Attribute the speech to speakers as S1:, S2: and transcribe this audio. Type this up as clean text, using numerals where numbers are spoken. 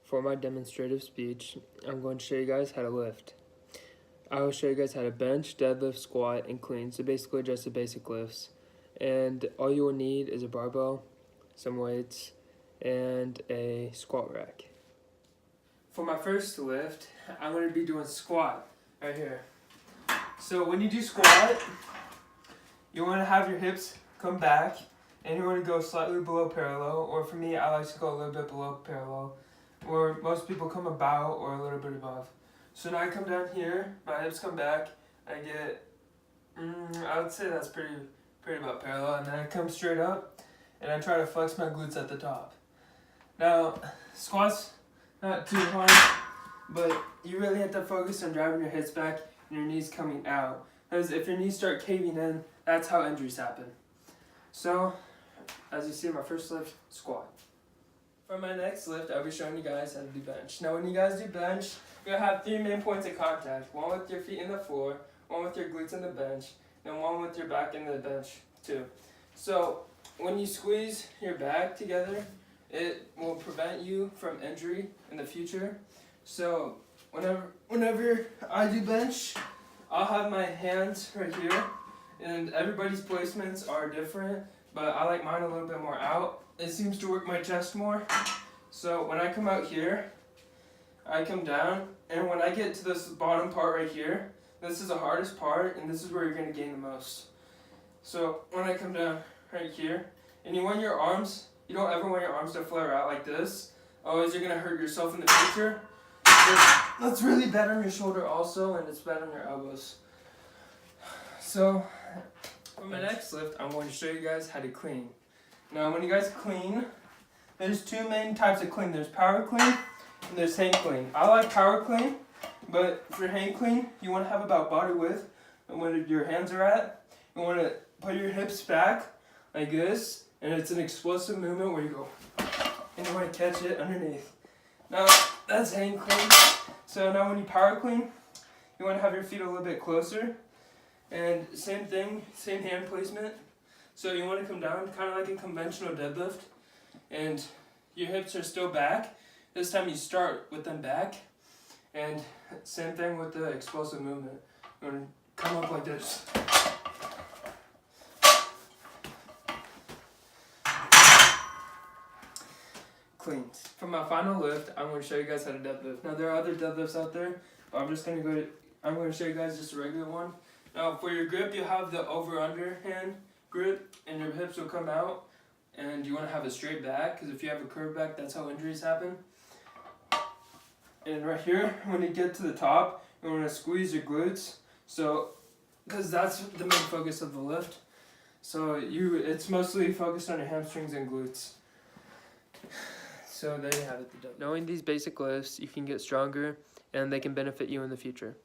S1: For my demonstrative speech, I'm going to show you guys how to lift. I will show you guys how to bench, deadlift, squat, and clean. So basically just the basic lifts. And all you will need is a barbell, some weights, and a squat rack. For my first lift, I'm going to be doing squat right here. So when you do squat, you want to have your hips come back, and you want to go slightly below parallel, or for me, I like to go a little bit below parallel, or most people come about or a little bit above. So now I come down here, my hips come back, I get, I would say that's pretty about parallel, and then I come straight up, and I try to flex my glutes at the top. Now, squats, not too hard, but you really have to focus on driving your hips back and your knees coming out. Because if your knees start caving in, that's how injuries happen. So, as you see, my first lift, squat. For my next lift, I'll be showing you guys how to do bench. Now when you guys do bench, you'll have 3 main points of contact. One with your feet in the floor, one with your glutes in the bench, and one with your back in the bench too. So when you squeeze your back together, it will prevent you from injury in the future. So whenever I do bench, I'll have my hands right here, and everybody's placements are different, but I like mine a little bit more out. It seems to work my chest more. So when I come out here, I come down, and when I get to this bottom part right here, this is the hardest part, and this is where you're going to gain the most. So when I come down right here, and you want your arms, you don't ever want your arms to flare out like this, otherwise you're going to hurt yourself in the future. That's really bad on your shoulder also, and it's bad on your elbows. So for my next lift, I'm going to show you guys how to clean. Now when you guys clean, there's 2 main types of clean. There's power clean and there's hang clean. I like power clean, but for hang clean, you want to have about body width and when your hands are at. You want to put your hips back like this, and it's an explosive movement where you go and you want to catch it underneath. Now that's hang clean. So now when you power clean, you want to have your feet a little bit closer, and same thing, same hand placement. So you want to come down kind of like a conventional deadlift, and your hips are still back. This time you start with them back, and same thing with the explosive movement. You want to come up like this. Clean. For my final lift, I'm going to show you guys how to deadlift. Now there are other deadlifts out there, but I'm going to show you guys just a regular one. Now for your grip, you'll have the over-under hand grip, and your hips will come out, and you want to have a straight back, because if you have a curved back, that's how injuries happen. And right here, when you get to the top, you want to squeeze your glutes, so because that's the main focus of the lift. So it's mostly focused on your hamstrings and glutes. So there you have it. Knowing these basic lifts, you can get stronger, and they can benefit you in the future.